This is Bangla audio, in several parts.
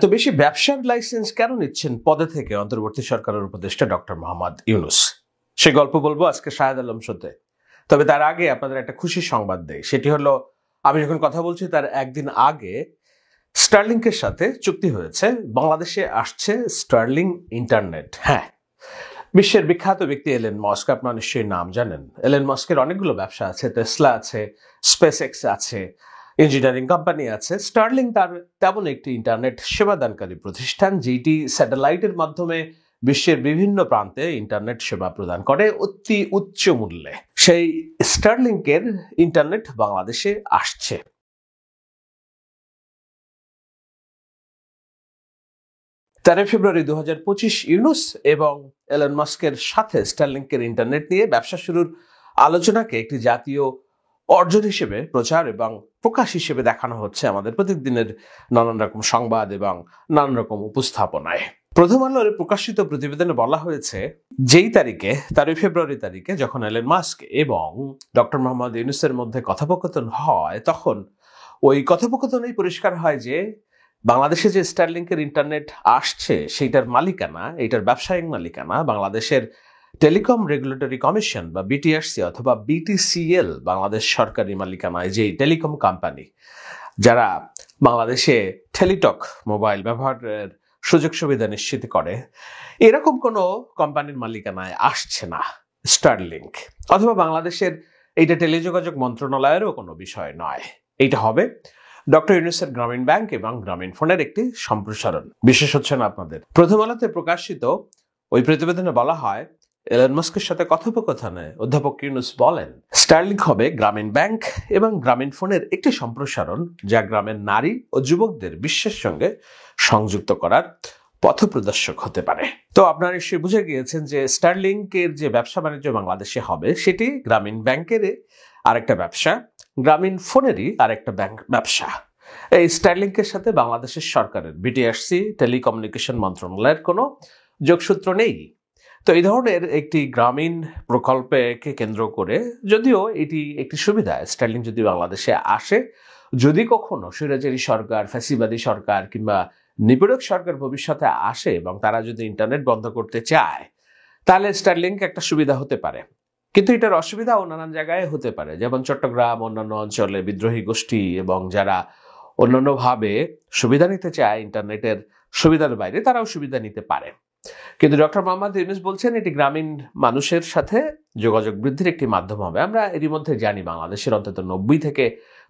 তো বেশি ব্যবসার লাইসেন্স কেন নিচ্ছেন পদে থেকে অন্তর্বর্তী সরকারের উপদেষ্টা ডক্টর মোহাম্মদ ইউনূস? সে গল্প বলবো আজকে শাহেদ আলম শোতে। তবে তার আগে আপনাদের একটা খুশির সংবাদ দেই। সেটি হলো, আমি যখন কথা বলছি তার একদিন আগে স্টারলিংকের সাথে চুক্তি হয়েছে। বাংলাদেশে আসছে স্টারলিং ইন্টারনেট। হ্যাঁ, বিশ্বের বিখ্যাত ব্যক্তি এলেন মাস্ক, আপনারা নিশ্চয়ই নাম জানেন। এলেন মাস্কের অনেকগুলো ব্যবসা আছে, টেসলা আছে, স্পেস এক্স আছে, ইঞ্জিনিয়ারিং কোম্পানি আছে। স্টারলিং তার তেমন একটি ইন্টারনেট সেবাদানকারী প্রতিষ্ঠান, যেটি স্যাটেলাইটের মাধ্যমে বিশ্বের বিভিন্ন প্রান্তে ইন্টারনেট সেবা প্রদান করে অতি উচ্চ মূল্যে। সেই স্টারলিংকের ইন্টারনেট বাংলাদেশে আসছে। ফেব্রুয়ারি 2025 ইউনূস এবং এলন মাস্কের সাথে স্টারলিংকের ইন্টারনেট নিয়ে ব্যবসা শুরুর আলোচনাকে একটি জাতীয় অর্জন হিসেবে প্রচার এবং প্রকাশ হিসেবে দেখানো হচ্ছে আমাদের প্রতিদিনের নানান রকম সংবাদ এবং নানান রকম উপস্থাপনায়। প্রথম আলোর প্রকাশিত প্রতিবেদনে বলা হয়েছে, যেই তারিখে 13 ফেব্রুয়ারি তারিখে যখন এলন মাস্ক এবং ডক্টর মোহাম্মদ ইউনূসের মধ্যে কথোপকথন হয়, তখন ওই কথোপকথনেই পরিষ্কার হয় যে বাংলাদেশে যে স্টারলিংকের ইন্টারনেট আসছে সেইটার মালিকানা, এইটার ব্যবসায়িক মালিকানা বাংলাদেশের টেলিকম রেগুলেটরি কমিশন বা বিটিআরসি অথবা বিটিসিএল, বাংলাদেশ সরকারি মালিকানায় যে টেলিকম কোম্পানি যারা বাংলাদেশে টেলিটক মোবাইল ব্যবহারের সুযোগ সুবিধা নিশ্চিত করে, এরকম কোনো কোম্পানির মালিকানায় আসছে না স্টারলিংক। অথবা বাংলাদেশের এইটা টেলিযোগাযোগ মন্ত্রণালয়েরও কোনো বিষয় নয়। এইটা হবে ডক্টর ইউনূসের গ্রামীণ ব্যাংক এবং গ্রামীণ ফোনের একটি সম্প্রসারণ। বিশেষ হচ্ছে না আপনাদের প্রথম আলোতে প্রকাশিত ওই প্রতিবেদনে বলা হয়, এলন মাস্কের সাথে কথোপকথনে অধ্যাপক ইউনূস বলেন, স্টারলিংক হবে গ্রামীণ ব্যাংক এবং গ্রামীণ ফোনের একটি সম্প্রসারণ, যা গ্রামের নারী ও যুবকদের বিশ্বের সঙ্গে সংযুক্ত করার পথপ্রদর্শক হতে পারে। তো আপনারা নিশ্চয়ই বুঝে গিয়েছেন যে স্টারলিংকের যে ব্যবসা বাণিজ্য বাংলাদেশে হবে সেটি গ্রামীণ ব্যাংকের আরেকটা ব্যবসা, গ্রামীণ ফোনেরই আরেকটা ব্যবসা। এই স্টারলিংকের সাথে বাংলাদেশের সরকারের বিটিআরসি টেলিকমিউনিকেশন মন্ত্রণালয়ের কোনো যোগসূত্র নেই। তো এই ধরনের একটি গ্রামীণ প্রকল্পকে কেন্দ্র করে, যদিও এটি একটি সুবিধা, স্টারলিং যদি বাংলাদেশে আসে, যদি কখনো স্বৈরাচারী সরকার, ফ্যাসিবাদী সরকার কিংবা নিপীড়ক সরকার ভবিষ্যতে আসে এবং তারা যদি ইন্টারনেট বন্ধ করতে চায়, তাহলে স্টারলিংক একটা সুবিধা হতে পারে। কিন্তু এটার অসুবিধাও নানান জায়গায় হতে পারে, যেমন চট্টগ্রাম, অন্যান্য অঞ্চলে বিদ্রোহী গোষ্ঠী এবং যারা অন্যান্যভাবে সুবিধা নিতে চায় ইন্টারনেটের সুবিধার বাইরে, তারাও সুবিধা নিতে পারে। কিন্তু ডক্টর মোহাম্মদ ইউনূস বলছেন এটি গ্রামীণ মানুষের সাথে যোগাযোগ বৃদ্ধির একটি মাধ্যম হবে। আমরা এরই মধ্যে জানি বাংলাদেশের অন্তত 90 থেকে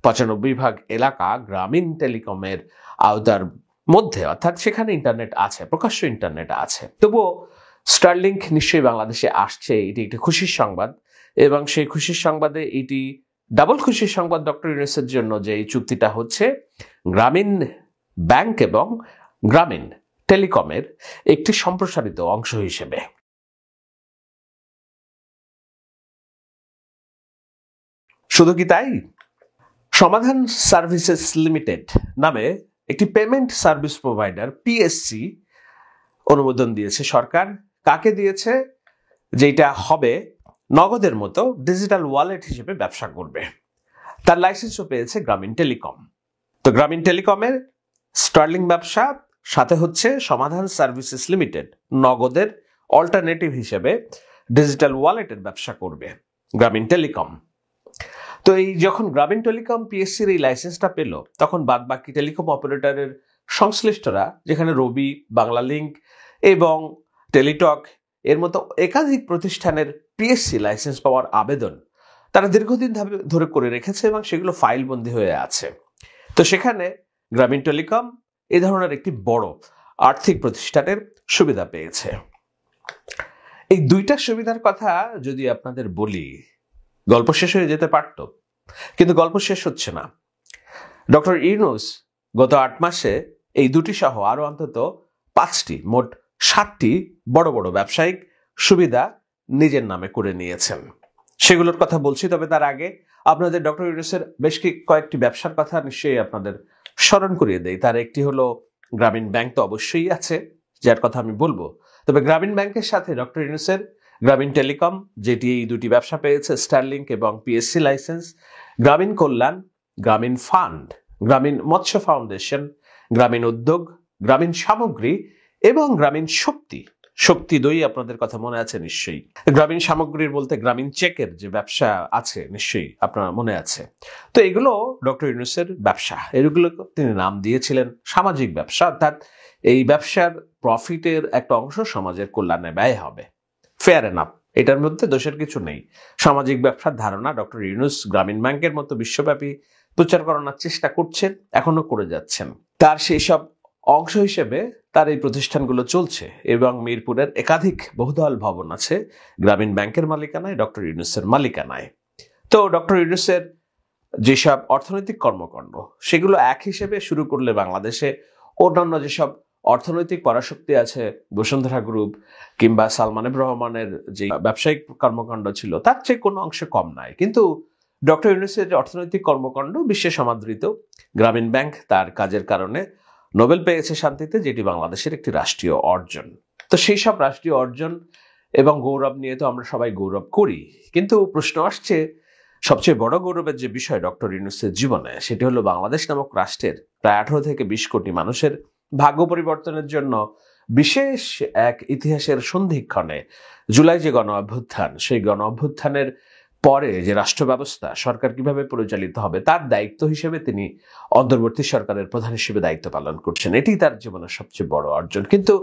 95% এলাকা গ্রামীণ টেলিকমের আওতার মধ্যে, অর্থাৎ সেখানে ইন্টারনেট আছে, প্রকাশ্য ইন্টারনেট আছে। তবুও স্টারলিংক নিশ্চয়ই বাংলাদেশে আসছে, এটি একটি খুশির সংবাদ। এবং সেই খুশির সংবাদে এটি ডাবল খুশির সংবাদ ডক্টর ইউনূসের জন্য, যে এই চুক্তিটা হচ্ছে গ্রামীণ ব্যাংক এবং গ্রামীণ টেলিকমের একটি সম্প্রসারিত অংশ হিসেবে। শুধু কি তাই, সমাধান সার্ভিসেস লিমিটেড নামে একটি পেমেন্ট সার্ভিস প্রোভাইডার পিএসসি অনুমোদন দিয়েছে সরকার। কাকে দিয়েছে? যেটা হবে নগদের মতো ডিজিটাল ওয়ালেট হিসেবে ব্যবসা করবে। তার লাইসেন্সও পেয়েছে গ্রামীণ টেলিকম। তো গ্রামীণ টেলিকমের স্টারলিং ব্যবসা, সাথে হচ্ছে সমাধান সার্ভিসেস লিমিটেড নগদের অল্টারনেটিভ হিসেবে ডিজিটাল ওয়ালেটের ব্যবসা করবে গ্রামীণ টেলিকম। তো এই যখন গ্রামীণ টেলিকম পিএসসির এই লাইসেন্সটা পেল, তখন বাদ বাকি টেলিকম অপারেটরের সংশ্লিষ্টরা, যেখানে রবি, বাংলালিংক এবং টেলিটক এর মতো একাধিক প্রতিষ্ঠানের পিএসসি লাইসেন্স পাওয়ার আবেদন তারা দীর্ঘদিন ধরে করে রেখেছে এবং সেগুলো ফাইলবন্দি হয়ে আছে। তো সেখানে গ্রামীণ টেলিকম এই ধরনের একটি বড় আর্থিক প্রতিষ্ঠানের সুবিধা পেয়েছে। এই দুইটা সুবিধার কথা যদি আপনাদের বলি, গল্প শেষ হয়ে যেতে পারত, কিন্তু গল্প শেষ হচ্ছে না। ডক্টর ইউনূস গত 8 মাসে এই দুটি সহ আরো অন্তত 5টি, মোট 7টি বড় বড় ব্যবসায়িক সুবিধা নিজের নামে করে নিয়েছেন। সেগুলোর কথা বলছি, তবে তার আগে আপনাদের ডক্টর ইউনূসের বেশ কয়েকটি ব্যবসার কথা নিশ্চয়ই আপনাদের স্মরণ করিয়ে দেই। তার একটি হলো গ্রামীণ ব্যাংক, তো অবশ্যই আছে, যার কথা আমি বলবো। তবে গ্রামীণ ব্যাংকের সাথে ডক্টর ইউনূসের গ্রামীণ টেলিকম, যেটি এই দুটি ব্যবসা পেয়েছে, স্টারলিংক এবং পিএসসি লাইসেন্স, গ্রামীণ কল্যাণ, গ্রামীণ ফান্ড, গ্রামীণ মৎস্য ফাউন্ডেশন, গ্রামীণ উদ্যোগ, গ্রামীণ সামগ্রী এবং গ্রামীণ শক্তি। শক্তি দই আপনাদের কথা মনে আছে নিশ্চয়ই। গ্রামীণ সামগ্রীর বলতে গ্রামীণ চেকের যে ব্যবসা আছে নিশ্চয়ই আপনার মনে আছে। তো এগুলো ডক্টর ইউনূসের ব্যবসা, এগুলো তিনি নাম দিয়েছিলেন সামাজিক ব্যবসা, অর্থাৎ এই ব্যবসার প্রফিটের একটা অংশ সমাজের কল্যাণে ব্যয় হবে। ফেয়ার এনাফ, এটার মধ্যে দোষের কিছু নেই। সামাজিক ব্যবসার ধারণা ডক্টর ইউনূস গ্রামীণ ব্যাংকের মতো বিশ্বব্যাপী প্রচার করানোর চেষ্টা করছেন, এখনো করে যাচ্ছেন। তার সেই সব অংশ হিসেবে তার এই প্রতিষ্ঠানগুলো চলছে এবং মিরপুরের একাধিক বহুতল ভবন আছে গ্রামীণ ব্যাংকের মালিকানায়, ডক্টর ইউনূসের মালিকানায়। তো ডক্টর ইউনূসের যেসব অর্থনৈতিক কর্মকাণ্ড সেগুলো এক হিসেবে শুরু করলে বাংলাদেশে অন্যান্য যেসব অর্থনৈতিক পরাশক্তি আছে, বসুন্ধরা গ্রুপ কিংবা সালমান এফ রহমানের যে ব্যবসায়িক কর্মকাণ্ড ছিল তার চেয়ে কোনো অংশে কম নয়। কিন্তু ডক্টর ইউনূসের অর্থনৈতিক কর্মকাণ্ড বিশ্বে সমাদৃত। গ্রামীণ ব্যাংক তার কাজের কারণে নোবেল পেয়েছে শান্তিতে, যেটি বাংলাদেশের একটি রাষ্ট্রীয় অর্জন। তো সেই সব রাষ্ট্রীয় অর্জন এবং গৌরব নিয়ে তো আমরা সবাই গৌরব করি, কিন্তু প্রশ্ন আসছে সবচেয়ে বড় গৌরবের যে বিষয় ডক্টর ইউনূসের জীবনে, সেটি হলো বাংলাদেশ নামক রাষ্ট্রের প্রায় 18 থেকে 20 কোটি মানুষের ভাগ্য পরিবর্তনের জন্য বিশেষ এক ইতিহাসের সন্ধিক্ষণে জুলাই যে গণ অভ্যুত্থান, সেই গণ অভ্যুত্থানের পরে যে রাষ্ট্র ব্যবস্থা, সরকার কিভাবে পরিচালিত হবে তার দায়িত্ব হিসেবে তিনি অন্তর্বর্তী সরকারের প্রধান হিসেবে দায়িত্ব পালন করছেন। এটি তার জীবনের সবচেয়ে বড় অর্জন। কিন্তু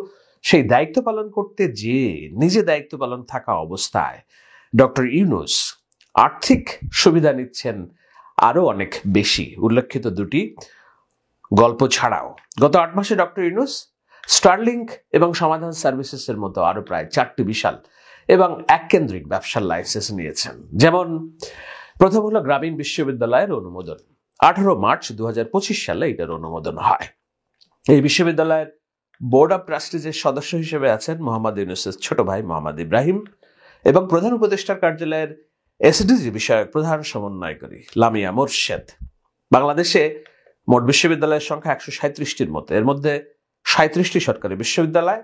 সেই দায়িত্ব পালন করতে যে নিজে দায়িত্ব পালন থাকা অবস্থায় ডক্টর ইউনূস আর্থিক সুবিধা নিচ্ছেন আরো অনেক বেশি। উল্লেখিত দুটি গল্প ছাড়াও গত 8 মাসে ডক্টর ইউনূস স্টারলিংক এবং সমাধান সার্ভিসেসের মতো আরো প্রায় 4টি বিশাল এবং এককেন্দ্রিক ব্যবসার লাইসেন্স নিয়েছেন। যেমন প্রথম হলো গ্রামীণ বিশ্ববিদ্যালয়ের অনুমোদন। 18 মার্চ 2025 সালে এটার অনুমোদন হয়। এই বিশ্ববিদ্যালয়ের বোর্ড অব ট্রাস্টিজের সদস্য হিসেবে আছেন মোহাম্মদ ইউনূসের ছোট ভাই মোহাম্মদ ইব্রাহিম এবং প্রধান উপদেষ্টার কার্যালয়ের এসডিজি বিষয়ক প্রধান সমন্বয়কারী লামিয়া মোরশেদ। বাংলাদেশে মোট বিশ্ববিদ্যালয়ের সংখ্যা 137টির মতো। এর মধ্যে 37টি সরকারি বিশ্ববিদ্যালয়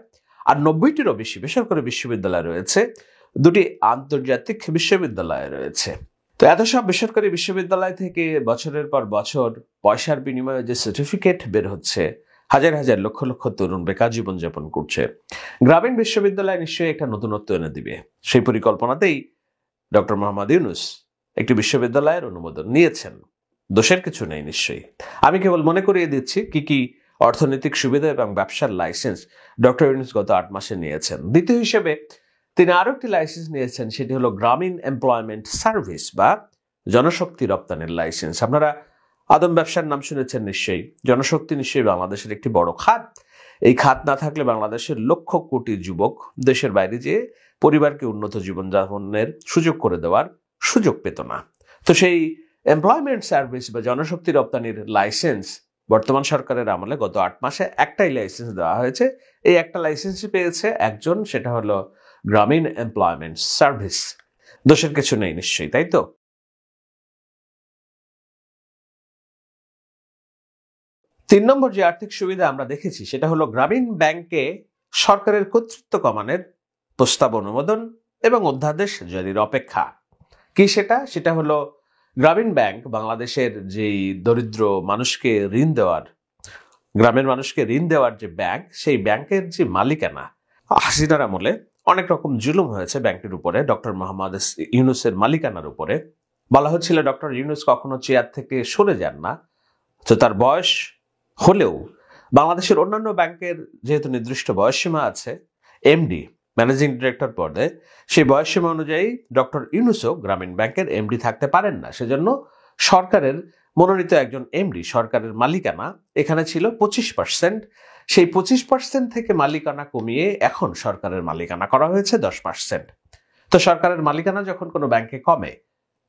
আর 90টিরও বেশি বেসরকারি বিশ্ববিদ্যালয় রয়েছে। 2টি আন্তর্জাতিক বিশ্ববিদ্যালয় রয়েছে। তো এত সব বেসরকারি বিশ্ববিদ্যালয় থেকে বছরের পর বছর পয়সার বিনিময়ে যে সার্টিফিকেট বের হচ্ছে, হাজার হাজার লক্ষ লক্ষ তরুণ বেকার জীবনযাপন করছে, গ্রামীণ বিশ্ববিদ্যালয় নিশ্চয়ই একটা নতুনত্ব এনে দিবে। সেই পরিকল্পনাতেই ডক্টর মোহাম্মদ ইউনূস একটি বিশ্ববিদ্যালয়ের অনুমোদন নিয়েছেন। দোষের কিছু নেই নিশ্চয়ই। আমি কেবল মনে করিয়ে দিচ্ছি কি কি অর্থনৈতিক সুবিধা এবং ব্যবসার লাইসেন্স ডক্টর ইউনূস গত 8 মাসে নিয়েছেন। দ্বিতীয় হিসেবে তিনি আরো একটি লাইসেন্স নিয়েছেন, সেটি হলো গ্রামীণ এমপ্লয়মেন্ট সার্ভিস বা জনশক্তি রপ্তানির লাইসেন্স। আপনারা আদম ব্যবসার নাম শুনেছেন নিশ্চয়ই। জনশক্তি নিশ্চয়ই বাংলাদেশের একটি বড় খাত। এই খাত না থাকলে বাংলাদেশের লক্ষ কোটি যুবক দেশের বাইরে যেয়ে পরিবারকে উন্নত জীবনযাপনের সুযোগ করে দেওয়ার সুযোগ পেত না। তো সেই এমপ্লয়মেন্ট সার্ভিস বা জনশক্তি রপ্তানির লাইসেন্স বর্তমান সরকারের আমলে গত 8 মাসে একটাই লাইসেন্স দেওয়া হয়েছে। এই একটা লাইসেন্সই পেয়েছে একজন, সেটা হলো গ্রামীণ এমপ্লয়মেন্ট সার্ভিস। দোষের কিছু নেই নিশ্চয়ই, তাই তো? 3 নম্বর যে আর্থিক সুবিধা আমরা দেখেছি সেটা হলো গ্রামীণ ব্যাংকে সরকারের কর্তৃত্ব কমানোর প্রস্তাব অনুমোদন এবং অধ্যাদেশ জারির অপেক্ষা। কি সেটা? সেটা হলো গ্রামীণ ব্যাংক বাংলাদেশের যেই দরিদ্র মানুষকে ঋণ দেওয়ার, গ্রামের মানুষকে ঋণ দেওয়ার যে ব্যাংক, সেই ব্যাংকের যে মালিকানা, হাসিনার আমলে অনেক রকম জুলুম হয়েছে ব্যাংকটির উপরে, ডক্টর মোহাম্মদ ইউনূসের মালিকানার উপরে। বলা হচ্ছিল ডক্টর ইউনূস কখনো চেয়ার থেকে সরে যান না। তো তার বয়স হলেও বাংলাদেশের অন্যান্য ব্যাংকের যেহেতু নির্দিষ্ট বয়সসীমা আছে, এমডি ম্যানেজিং ডিরেক্টর পদে, সেই বয়সসীমা অনুযায়ী ডক্টর ইউনূসও গ্রামীণ ব্যাংকের এমডি থাকতে পারেন না। সেজন্য সরকারের মনোনীত একজন এমডি, সরকারের মালিকানা এখানে ছিল 25%। সেই 25% থেকে মালিকানা কমিয়ে এখন সরকারের মালিকানা করা হয়েছে 10%। তো সরকারের মালিকানা যখন কোনো ব্যাংকে কমে,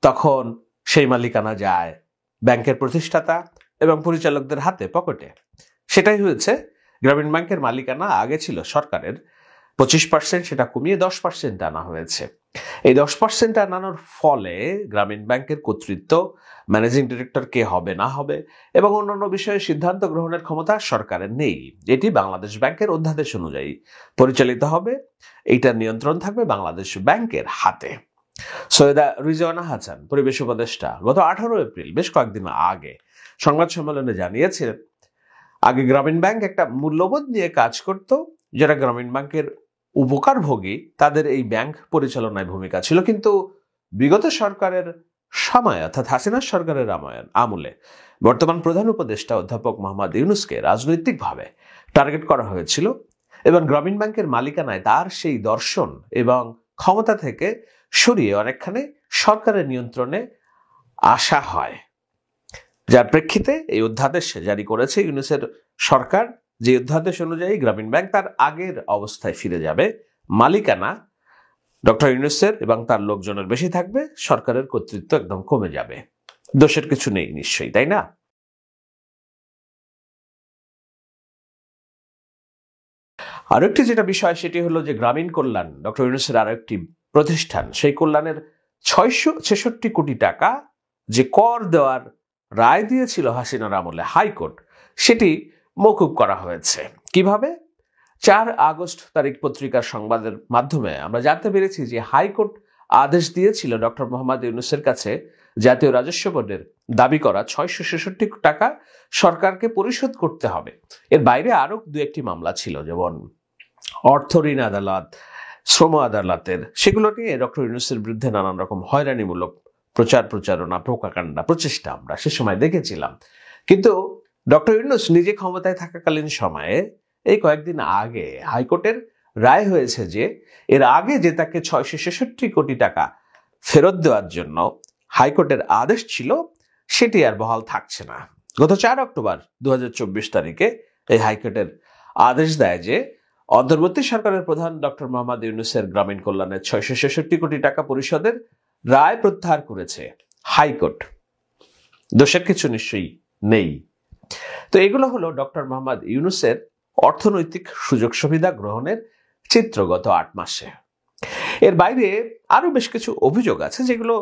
তখন সেই মালিকানা যায় ব্যাংকের প্রতিষ্ঠাতা এবং পরিচালকদের হাতে, পকেটে। সেটাই হয়েছে। গ্রামীণ ব্যাংকের মালিকানা আগে ছিল সরকারের 25%, সেটা কমিয়ে 10% আনা হয়েছে। এই 10% আনানোর ফলে গ্রামীণ ব্যাংকের কর্তৃত্ব, ম্যানেজিং ডিরেক্টর কে হবে না হবে এবং অন্যান্য বিষয়ে সিদ্ধান্ত গ্রহণের ক্ষমতা সরকারের নেই। এটি বাংলাদেশ ব্যাংকের অধ্যাদেশ অনুযায়ী পরিচালিত হবে। এইটার নিয়ন্ত্রণ থাকবে বাংলাদেশ ব্যাংকের হাতে। সৈয়দা রিজওয়ানা হাসান, পরিবেশ উপদেষ্টা, গত 18 এপ্রিল, বেশ কয়েকদিন আগে সংবাদ সম্মেলনে জানিয়েছিলেন আগে গ্রামীণ ব্যাংক একটা মূল্যবোধ নিয়ে কাজ করত, যারা গ্রামীণ ব্যাংকের উপকারভোগী তাদের এই ব্যাংক পরিচালনায় ভূমিকা ছিল। কিন্তু বিগত সরকারের সময় অর্থাৎ হাসিনা সরকারের আমলে বর্তমান প্রধান উপদেষ্টা অধ্যাপক মোহাম্মদ ইউনূসকে রাজনৈতিকভাবে টার্গেট করা হয়েছিল এবং গ্রামীণ ব্যাংকের মালিকানায় তার সেই দর্শন এবং ক্ষমতা থেকে সরিয়ে অনেকখানি সরকারের নিয়ন্ত্রণে আসা হয়, যার প্রেক্ষিতে এই অধ্যাদেশ জারি করেছে ইউনূসের সরকার। যে অধ্যাদেশ অনুযায়ী গ্রামীণ ব্যাংক তার আগের অবস্থায় ফিরে যাবে, মালিকানা ডক্টর ইউনূসের এবং তার লোকজনের বেশি থাকবে, সরকারের কর্তৃত্ব একদম কমে যাবে। দোষের কিছু নেই নিশ্চয়ই, তাই না? আরো একটি যেটা বিষয় সেটি হলো যে গ্রামীণ কল্যাণ ডক্টর ইউনূসের আরো একটি প্রতিষ্ঠান, সেই কল্যাণের 666 কোটি টাকা যে কর দেওয়ার রায় দিয়েছিল হাসিনার আমলে হাইকোর্ট, সেটি মওকুফ করা হয়েছে। কিভাবে? 4 আগস্ট তারিখ পত্রিকার সংবাদের মাধ্যমে আমরা জানতে পেরেছি যে হাইকোর্ট আদেশ দিয়েছিল ডক্টর মোহাম্মদ ইউনূসের কাছে জাতীয় রাজস্ব বোর্ডের দাবি করা 666 টাকা সরকারকে পরিশোধ করতে হবে। এর বাইরে আরো 2-1টি মামলা ছিল, যেমন অর্থ ঋণ আদালত, শ্রম আদালতের, সেগুলো নিয়ে ডক্টর ইউনূসের বিরুদ্ধে নানান রকম হয়রানিমূলক প্রচারণা, প্রোপাগান্ডা, প্রচেষ্টা আমরা সে সময় দেখেছিলাম। কিন্তু ডক্টর ইউনূস নিজে ক্ষমতায় থাকাকালীন সময়ে এই কয়েকদিন আগে হাইকোর্টের রায় হয়েছে যে এর আগে যে তাকে 666 কোটি টাকা ফেরত দেওয়ার জন্য হাইকোর্টের আদেশ ছিল সেটি আর বহাল থাকছে না। গত 4 অক্টোবর 2024 তারিখে এই হাইকোর্টের আদেশ দেয় যে অন্তর্বর্তী সরকারের প্রধান ডক্টর মোহাম্মদ ইউনূসের গ্রামীণ কল্যাণের 666 কোটি টাকা পরিশোধের রায় প্রত্যাহার করেছে হাইকোর্ট। দোষের কিছু নিশ্চয়ই নেই। তো এগুলো হলো ডক্টর মোহাম্মদ ইউনূসের অর্থনৈতিক সুযোগ সুবিধা গ্রহণের চিত্র গত 8 মাসে। এর বাইরে আরো বেশ কিছু অভিযোগ আছে যেগুলো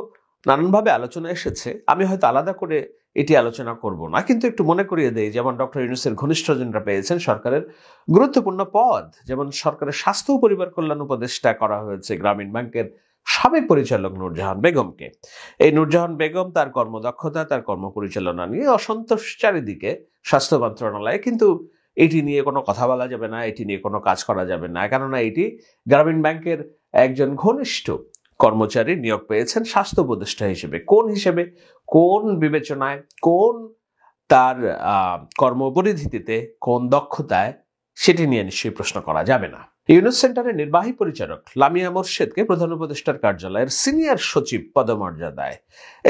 নানানভাবে আলোচনা এসেছে। আমি হয়তো আলাদা করে এটি আলোচনা করব না, কিন্তু একটু মনে করিয়ে দেই, যেমন ডক্টর ইউনূসের ঘনিষ্ঠজনরা পেয়েছেন সরকারের গুরুত্বপূর্ণ পদ, যেমন সরকারের স্বাস্থ্য ও পরিবার কল্যাণ উপদেষ্টা করা হয়েছে গ্রামীণ ব্যাংকের সাবেক পরিচালক নূরজাহান বেগমকে। এই নূরজাহান বেগম তার কর্মদক্ষতা, তার কর্মপরিচালনা নিয়ে অসন্তোষ চারিদিকে স্বাস্থ্য মন্ত্রণালয়ে, কিন্তু এটি নিয়ে কোনো কথা বলা যাবে না, এটি নিয়ে কোনো কাজ করা যাবে না, কেননা এটি গ্রামীণ ব্যাংকের একজন ঘনিষ্ঠ কর্মচারী নিয়োগ পেয়েছেন স্বাস্থ্য উপদেষ্টা হিসেবে। কোন বিবেচনায়, কোন তার কর্মপরিধিতে, কোন দক্ষতায়, সেটি নিয়ে নিশ্চয়ই প্রশ্ন করা যাবে না। ইউনূস সেন্টারের নির্বাহী পরিচালক লামিয়া মোর্শেদকে প্রধান উপদেষ্টার কার্যালয়ের সিনিয়র সচিব পদমর্যাদায়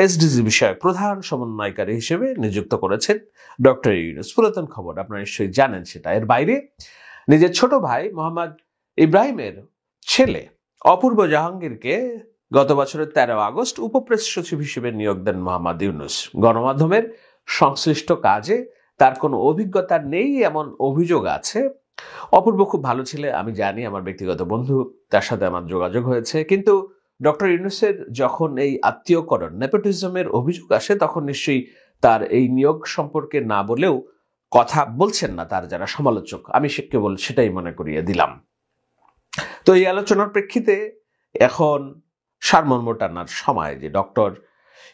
এসডিজি বিষয়ক প্রধান সমন্বয়কারী হিসেবে নিযুক্ত করেছেন ডক্টর ইউনূস। পুরাতন খবর, আপনারা নিশ্চয়ই জানেন সেটা। এর বাইরে নিজের ছোট ভাই মোহাম্মদ ইব্রাহিমের ছেলে অপূর্ব জাহাঙ্গীরকে গত বছরের 13 আগস্ট উপপ্রেস সচিব হিসেবে নিয়োগ দেন মোহাম্মদ ইউনূস। গণমাধ্যমের সংশ্লিষ্ট কাজে তার কোনো অভিজ্ঞতা নেই এমন অভিযোগ আছে। অপূর্ব খুব ভালো ছেলে, আমি জানি, আমার ব্যক্তিগত বন্ধু, তার সাথে আমার যোগাযোগ হয়েছে। কিন্তু ডক্টর ইউনূসের যখন এই আত্মীয়করণ, নেপোটিজমের অভিযোগ আসে, তখন নিশ্চয়ই তার এই নিয়োগ সম্পর্কে না বলেও কথা বলছেন না তার যারা সমালোচক। আমি কেবল সেটাই মনে করিয়ে দিলাম। তো এই আলোচনার প্রেক্ষিতে এখন সারমর্ম টানার সময় যে ডক্টর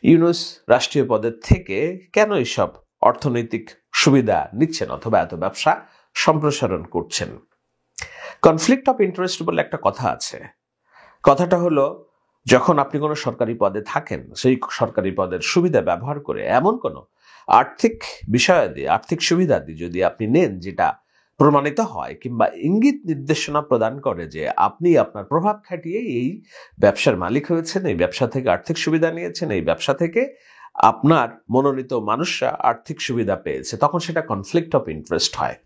ইউনূস রাষ্ট্রীয় পদের থেকে কেন এইসব অর্থনৈতিক সুবিধা নিচ্ছেন অথবা এত ব্যবসা সম্প্রসারণ করছেন। কনফ্লিক্ট অফ ইন্টারেস্ট বলে একটা কথা আছে। কথাটা হলো, যখন আপনি কোনো সরকারি পদে থাকেন, সেই সরকারি পদের সুবিধা ব্যবহার করে এমন কোনো আর্থিক বিষয়াদি, আর্থিক সুবিধাদি যদি আপনি নেন যেটা প্রমাণিত হয় কিংবা ইঙ্গিত নির্দেশনা প্রদান করে যে আপনি আপনার প্রভাব খাটিয়ে এই ব্যবসার মালিক হয়েছেন, এই ব্যবসা থেকে আর্থিক সুবিধা নিয়েছেন, এই ব্যবসা থেকে আপনার মনোনীত মানুষরা আর্থিক সুবিধা পেয়েছে, তখন সেটা কনফ্লিক্ট অফ ইন্টারেস্ট হয়।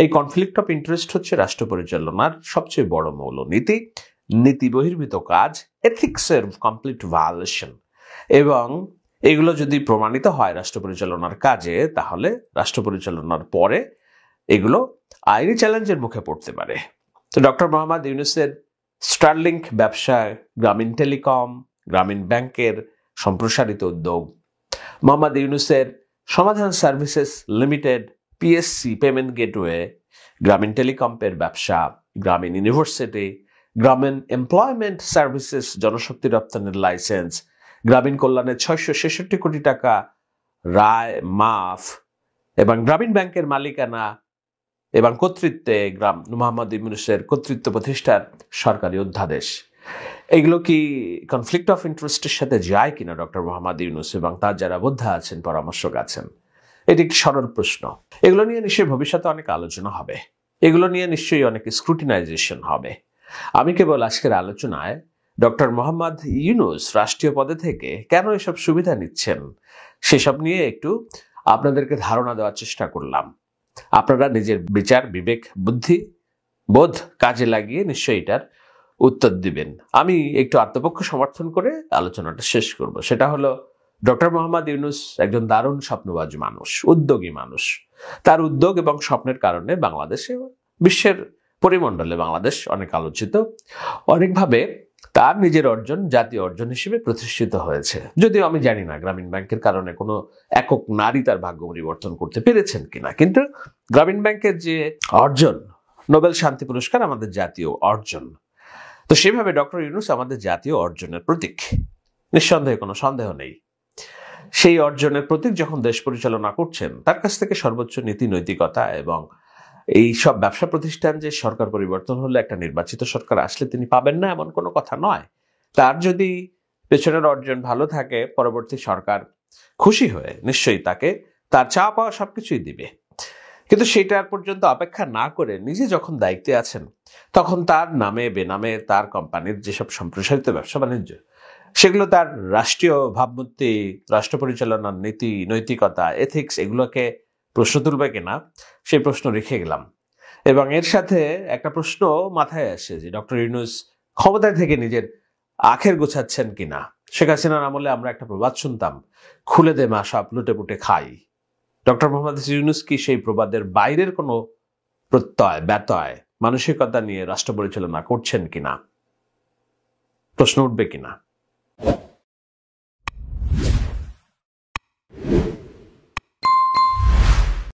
এই কনফ্লিক্ট অফ ইন্টারেস্ট হচ্ছে রাষ্ট্র পরিচালনার সবচেয়ে বড় মৌলনীতি। নীতি বহির্ভূত কাজ, এথিক্সের কমপ্লিট ভায়োলেশন, এবং এগুলো যদি প্রমাণিত হয় রাষ্ট্র পরিচালনার কাজে, তাহলে রাষ্ট্র পরিচালনার পরে এগুলো আইনি চ্যালেঞ্জের মুখে পড়তে পারে। তো ডক্টর মোহাম্মদ ইউনূসের স্টারলিংক ব্যবসায়, গ্রামীণ টেলিকম, গ্রামীণ ব্যাংকের সম্প্রসারিত উদ্যোগ, মোহাম্মদ ইউনূসের সমাধান services limited, PSC payment gateway, গ্রামীণ টেলিকমের ব্যবসা, গ্রামীণ ইউনিভার্সিটি, গ্রামীণ এমপ্লয়মেন্ট সার্ভিসেস জনশক্তি রপ্তানির লাইসেন্স, গ্রামীণ কল্যাণের 666 কোটি টাকা রায় মাফ, এবং গ্রামীণ ব্যাংকের মালিকানা এবং কর্তৃত্বে মোহাম্মদ ইউনূসের কর্তৃত্ব প্রতিষ্ঠার সরকারি অধ্যাদেশ, এগুলো কি কনফ্লিক্ট অফ ইন্টারেস্টের সাথে যায় কিনা ডক্টর মোহাম্মদ ইউনূস এবং তার যারা বোদ্ধা আছেন, পরামর্শক আছেন? এটি একটি সরল প্রশ্ন। এগুলো নিয়ে নিশ্চয়ই ভবিষ্যতে অনেক আলোচনা হবে, এগুলো নিয়ে নিশ্চয়ই অনেক স্ক্রুটিনাইজেশন হবে। আমি কেবল আজকের আলোচনায় ডক্টর মোহাম্মদ ইউনূস রাষ্ট্রীয় পদে থেকে কেন এসব সুবিধা নিচ্ছেন সেসব নিয়ে একটু আপনাদেরকে ধারণা দেওয়ার চেষ্টা করলাম। আপনারা নিজের বিচার, বিবেক, বুদ্ধি, বোধ কাজে লাগিয়ে নিশ্চয়ই এটার উত্তর দিবেন। আমি একটু আত্মপক্ষ সমর্থন করে আলোচনাটা শেষ করব। সেটা হলো, ডক্টর মোহাম্মদ ইউনূস একজন দারুণ স্বপ্নবাজ মানুষ, উদ্যোগী মানুষ। তার উদ্যোগ এবং স্বপ্নের কারণে বাংলাদেশে, বিশ্বের পরিমণ্ডলে বাংলাদেশ অনেক আলোচিত, অনেকভাবে তার নিজের অর্জন জাতীয় অর্জন হিসেবে প্রতিষ্ঠিত হয়েছে। যদিও আমি জানি না গ্রামীণ ব্যাংকের কারণে কোনো একক নারী তার ভাগ্য পরিবর্তন করতে পেরেছেন কিনা, কিন্তু গ্রামীণ ব্যাংকের যে অর্জন, নোবেল শান্তি পুরস্কার আমাদের জাতীয় অর্জন। তো সেভাবে ডক্টর ইউনূস আমাদের জাতীয় অর্জনের প্রতীক, নিঃসন্দেহে কোনো সন্দেহ নেই। সেই অর্জনের প্রতীক যখন দেশ পরিচালনা করছেন, তার কাছ থেকে সর্বোচ্চ নীতি নৈতিকতা এবং এই সব ব্যবসা প্রতিষ্ঠান যে সরকার পরিবর্তন হলে একটা নির্বাচিত সরকার আসলে তিনি পাবেন না এমন কোনো কথা নয়। তার যদি পেছনের অর্জন ভালো থাকে, পরবর্তী সরকার খুশি হয়ে নিশ্চয়ই তাকে তার চাওয়া পাওয়া সবকিছুই দিবে। কিন্তু সেটার পর্যন্ত অপেক্ষা না করে নিজে যখন দায়িত্বে আছেন, তখন তার নামে বেনামে তার কোম্পানির যেসব সম্প্রসারিত ব্যবসা বাণিজ্য, সেগুলো তার রাষ্ট্রীয় ভাবমূর্তি, রাষ্ট্র পরিচালনার নীতি নৈতিকতা, এথিক্স, এগুলোকে প্রশ্ন তুলবে কিনা সেই প্রশ্ন রেখে গেলাম। এবং এর সাথে একটা প্রশ্ন মাথায় আসে যে ডক্টর ইউনূস ক্ষমতায় থেকে নিজের আখের গোছাচ্ছেন কিনা। শেখ হাসিনার আমলে আমরা একটা প্রবাদ শুনতাম, খুলে দে মা সব লুটে পুটে খাই। ডক্টর মোহাম্মদ ইউনূস কি সেই প্রবাদের বাইরের কোনো প্রত্যয় ব্যতয় মানসিকতা নিয়ে রাষ্ট্র পরিচালনা করছেন কিনা, প্রশ্ন উঠবে কিনা?